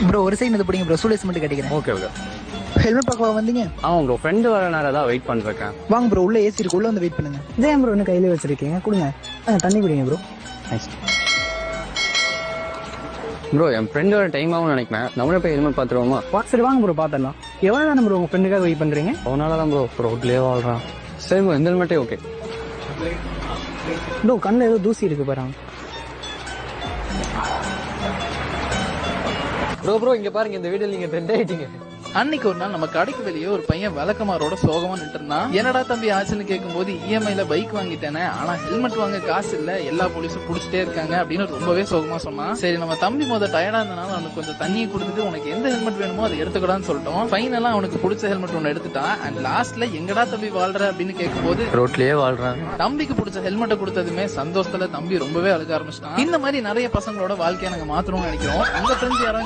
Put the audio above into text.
Bro ஒரு side இது பிடிங்க ப்ரோ, சூலேஸ் மட்டும் கட்டிக்கிறேன். Okay okay. ஹெல்மெட் பார்க்க வந்தீங்க? ஆமாம் ப்ரோ, ஃப்ரெண்டு வர நேரம் தான் வெயிட் பண்ணிருக்கேன். வாங்க ப்ரோ, உள்ள ஏசி இருக்கு, உள்ள வந்து வெயிட் பண்ணுங்க. இதே ப்ரோ இன்னும் கையில வச்சிருக்கீங்க, கொடுங்க. தண்ணி குடிங்க ப்ரோ. ப்ரோ என் ஃப்ரெண்டு வர டைம் ஆகும்னு நினைக்கிறேன். நம்மளே போய் ஹெல்மெட் பார்த்துருவோமா? சரி வாங்க ப்ரோ, பார்த்துடலாம். எவ்வளோ நேரம் ப்ரோ உங்கள் ஃப்ரெண்டுக்காக வெயிட் பண்ணுறீங்க? அவனால தான் ப்ரோ ரோட்லேயே வாழ்றான். சரி ப்ரோ, இந்த ஹெல்மெட்டே ஓகே. ப்ரோ கண்ணில் ஏதோ தூசி இருக்கு பாருங்க. ப்ரோ இங்க பாருங்க, இந்த வீடியோ நீங்க ட்ரெண்ட் ஆயிட்டீங்க. அன்னைக்கு ஒரு நாள் நம்ம கடைக்கு வெளியே ஒரு பையன் விளக்கமாரோட சோகமா நின்று இருந்தான். என்னடா தம்பி ஆச்சுன்னு கேட்கும்போது இஎம்ஐல பைக் வாங்கிட்டேனே, ஆனா ஹெல்மெட் வாங்க காசு இல்ல, எல்லா போலீஸும் புடிச்சிட்டே இருக்காங்க அப்படின்னு ரொம்பவே சோகமா சொன்னான். சரி நம்ம தம்பி டயர்டா இருந்தனால அவனுக்கு கொஞ்சம் தண்ணியை கொடுத்துட்டு உனக்கு எந்த ஹெல்மெட் வேணுமோ அதை எடுத்துக்கூடான்னு சொல்லிட்டோம். ஃபைனலா அவனுக்கு பிடிச்ச ஹெல்மெட் ஒன்னு எடுத்துட்டான். அண்ட் லாஸ்ட்ல எங்கடா தம்பி வாழ்ற அப்படின்னு கேட்கும்போது ரோட்லயே வாழ்றான். தம்பிக்கு பிடிச்ச ஹெல்மெட்டை கொடுத்ததுமே சந்தோஷத்துல தம்பி ரொம்பவே அழுக ஆரம்பிச்சிட்டான். இந்த மாதிரி நிறைய பசங்களோட வாழ்க்கையை நாங்க மாத்தணும்னு நினைக்கிறோம். உங்க ஃப்ரெண்ட்ஸ் யாரும்